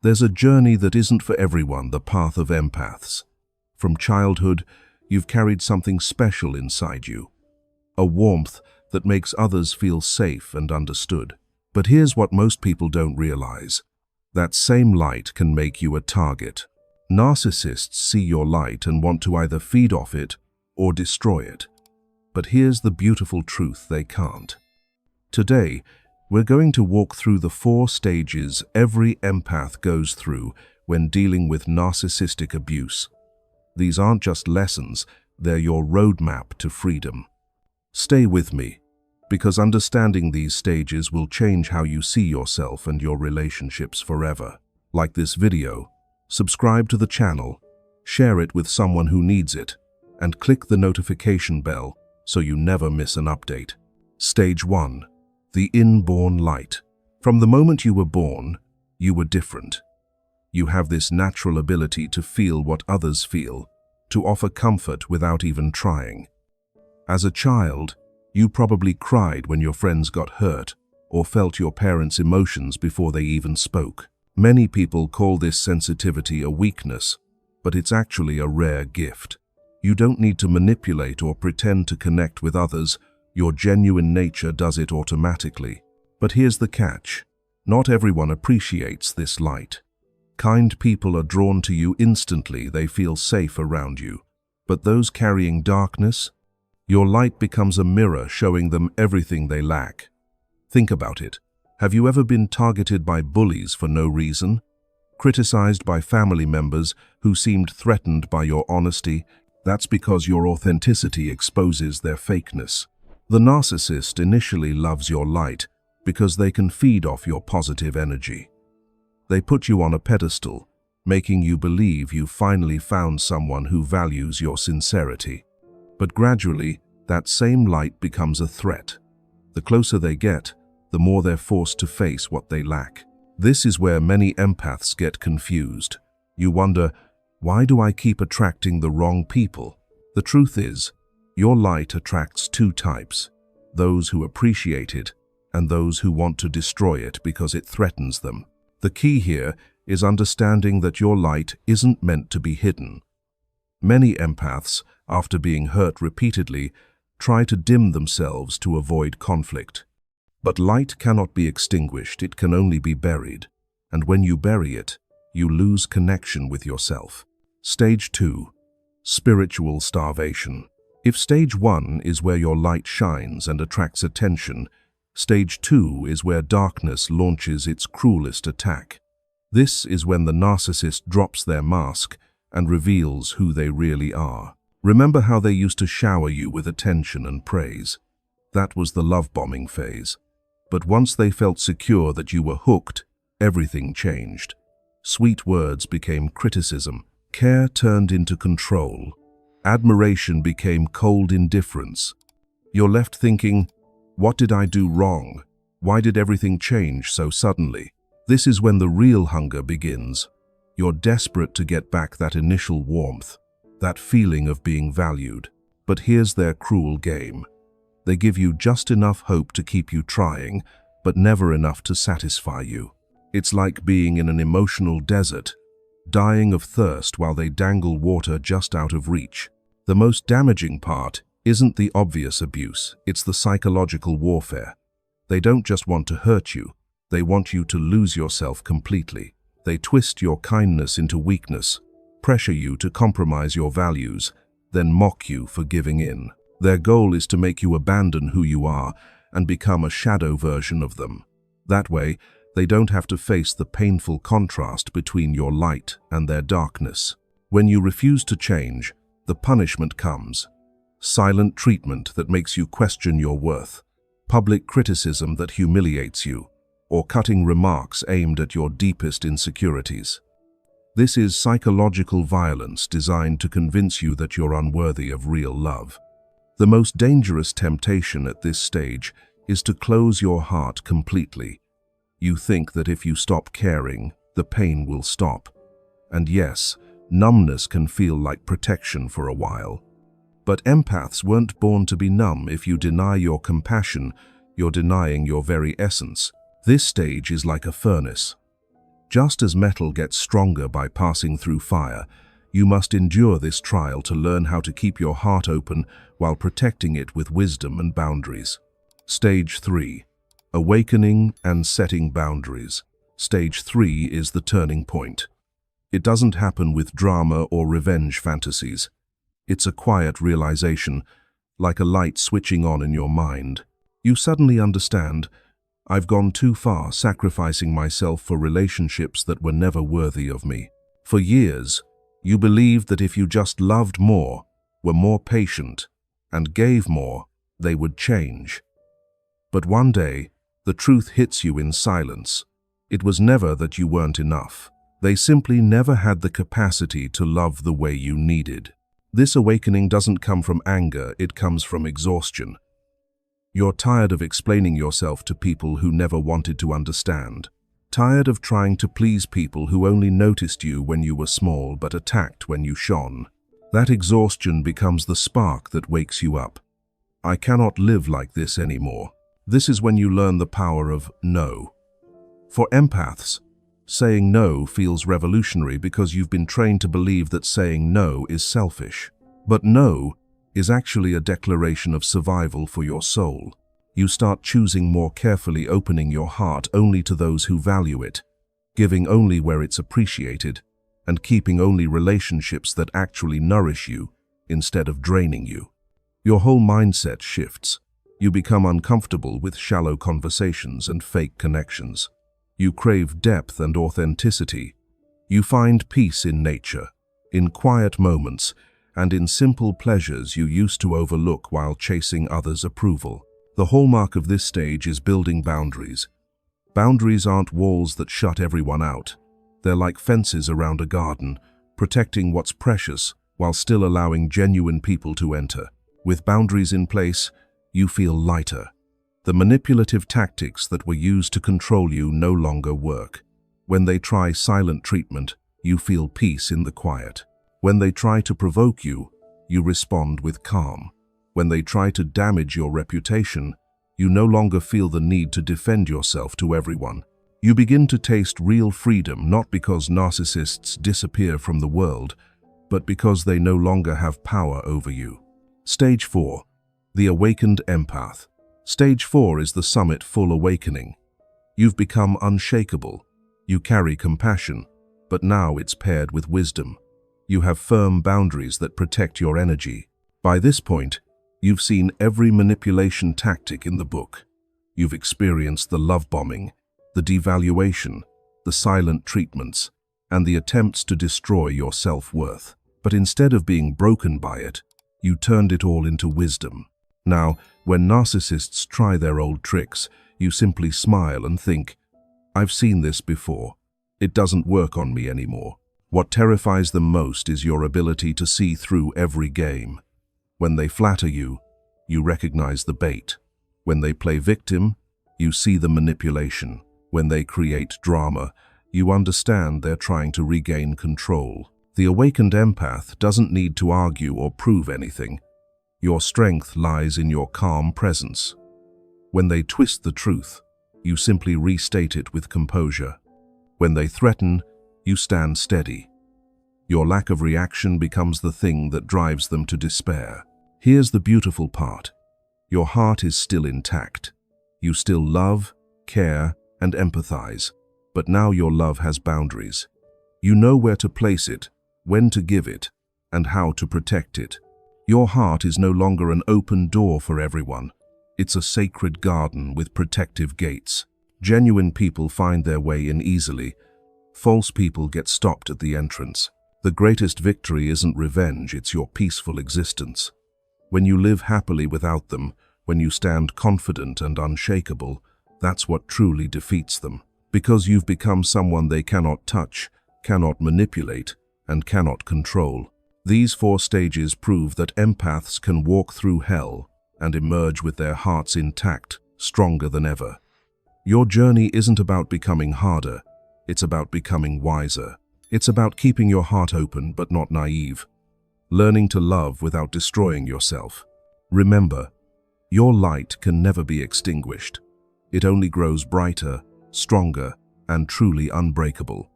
There's a journey that isn't for everyone, the path of empaths. From childhood, you've carried something special inside you, a warmth that makes others feel safe and understood. But here's what most people don't realize. That same light can make you a target. Narcissists see your light and want to either feed off it or destroy it. But here's the beautiful truth: they can't. Today, we're going to walk through the 4 stages every empath goes through when dealing with narcissistic abuse. These aren't just lessons, they're your roadmap to freedom. Stay with me, because understanding these stages will change how you see yourself and your relationships forever. Like this video, subscribe to the channel, share it with someone who needs it, and click the notification bell so you never miss an update. Stage 1. The inborn light. From the moment you were born, you were different. You have this natural ability to feel what others feel, to offer comfort without even trying. As a child, you probably cried when your friends got hurt or felt your parents' emotions before they even spoke. Many people call this sensitivity a weakness, but it's actually a rare gift. You don't need to manipulate or pretend to connect with others. Your genuine nature does it automatically. But here's the catch. Not everyone appreciates this light. Kind people are drawn to you instantly, they feel safe around you. But those carrying darkness, your light becomes a mirror showing them everything they lack. Think about it. Have you ever been targeted by bullies for no reason? Criticized by family members who seemed threatened by your honesty? That's because your authenticity exposes their fakeness. The narcissist initially loves your light because they can feed off your positive energy. They put you on a pedestal, making you believe you've finally found someone who values your sincerity. But gradually, that same light becomes a threat. The closer they get, the more they're forced to face what they lack. This is where many empaths get confused. You wonder, why do I keep attracting the wrong people? The truth is, your light attracts 2 types: those who appreciate it and those who want to destroy it because it threatens them. The key here is understanding that your light isn't meant to be hidden. Many empaths, after being hurt repeatedly, try to dim themselves to avoid conflict. But light cannot be extinguished, it can only be buried. And when you bury it, you lose connection with yourself. Stage 2. Spiritual starvation. If stage 1 is where your light shines and attracts attention, stage 2 is where darkness launches its cruelest attack. This is when the narcissist drops their mask and reveals who they really are. Remember how they used to shower you with attention and praise? That was the love-bombing phase. But once they felt secure that you were hooked, everything changed. Sweet words became criticism, care turned into control, admiration became cold indifference. You're left thinking, what did I do wrong? Why did everything change so suddenly? This is when the real hunger begins. You're desperate to get back that initial warmth, that feeling of being valued. But here's their cruel game. They give you just enough hope to keep you trying, but never enough to satisfy you. It's like being in an emotional desert, dying of thirst while they dangle water just out of reach. The most damaging part isn't the obvious abuse, it's the psychological warfare. They don't just want to hurt you, they want you to lose yourself completely. They twist your kindness into weakness, pressure you to compromise your values, then mock you for giving in. Their goal is to make you abandon who you are and become a shadow version of them. That way, they don't have to face the painful contrast between your light and their darkness. When you refuse to change, the punishment comes. Silent treatment that makes you question your worth, public criticism that humiliates you, or cutting remarks aimed at your deepest insecurities. This is psychological violence designed to convince you that you're unworthy of real love. The most dangerous temptation at this stage is to close your heart completely. You think that if you stop caring, the pain will stop. And yes, numbness can feel like protection for a while. But empaths weren't born to be numb. If you deny your compassion, you're denying your very essence. This stage is like a furnace. Just as metal gets stronger by passing through fire, you must endure this trial to learn how to keep your heart open while protecting it with wisdom and boundaries. Stage 3. Awakening and setting boundaries. Stage 3 is the turning point. It doesn't happen with drama or revenge fantasies. It's a quiet realization, like a light switching on in your mind. You suddenly understand, I've gone too far sacrificing myself for relationships that were never worthy of me. For years, you believed that if you just loved more, were more patient, and gave more, they would change. But one day, the truth hits you in silence. It was never that you weren't enough. They simply never had the capacity to love the way you needed. This awakening doesn't come from anger, it comes from exhaustion. You're tired of explaining yourself to people who never wanted to understand. Tired of trying to please people who only noticed you when you were small but attacked when you shone. That exhaustion becomes the spark that wakes you up. I cannot live like this anymore. This is when you learn the power of no. For empaths, saying no feels revolutionary because you've been trained to believe that saying no is selfish. But no is actually a declaration of survival for your soul. You start choosing more carefully, opening your heart only to those who value it, giving only where it's appreciated, and keeping only relationships that actually nourish you instead of draining you. Your whole mindset shifts. You become uncomfortable with shallow conversations and fake connections. You crave depth and authenticity. You find peace in nature, in quiet moments, and in simple pleasures you used to overlook while chasing others' approval. The hallmark of this stage is building boundaries. Boundaries aren't walls that shut everyone out. They're like fences around a garden, protecting what's precious while still allowing genuine people to enter. With boundaries in place, you feel lighter. The manipulative tactics that were used to control you no longer work. When they try silent treatment, you feel peace in the quiet. When they try to provoke you, you respond with calm. When they try to damage your reputation, you no longer feel the need to defend yourself to everyone. You begin to taste real freedom, not because narcissists disappear from the world, but because they no longer have power over you. Stage 4. The awakened empath. Stage 4 is the summit full awakening. You've become unshakable. You carry compassion, but now it's paired with wisdom. You have firm boundaries that protect your energy. By this point, you've seen every manipulation tactic in the book. You've experienced the love bombing, the devaluation, the silent treatments, and the attempts to destroy your self-worth. But instead of being broken by it, you turned it all into wisdom. Now, when narcissists try their old tricks, you simply smile and think, I've seen this before. It doesn't work on me anymore. What terrifies them most is your ability to see through every game. When they flatter you, you recognize the bait. When they play victim, you see the manipulation. When they create drama, you understand they're trying to regain control. The awakened empath doesn't need to argue or prove anything. Your strength lies in your calm presence. When they twist the truth, you simply restate it with composure. When they threaten, you stand steady. Your lack of reaction becomes the thing that drives them to despair. Here's the beautiful part. Your heart is still intact. You still love, care, and empathize, but now your love has boundaries. You know where to place it, when to give it, and how to protect it. Your heart is no longer an open door for everyone. It's a sacred garden with protective gates. Genuine people find their way in easily. False people get stopped at the entrance. The greatest victory isn't revenge, it's your peaceful existence. When you live happily without them, when you stand confident and unshakable, that's what truly defeats them. Because you've become someone they cannot touch, cannot manipulate, and cannot control. These 4 stages prove that empaths can walk through hell and emerge with their hearts intact, stronger than ever. Your journey isn't about becoming harder, it's about becoming wiser. It's about keeping your heart open but not naive, learning to love without destroying yourself. Remember, your light can never be extinguished. It only grows brighter, stronger, and truly unbreakable.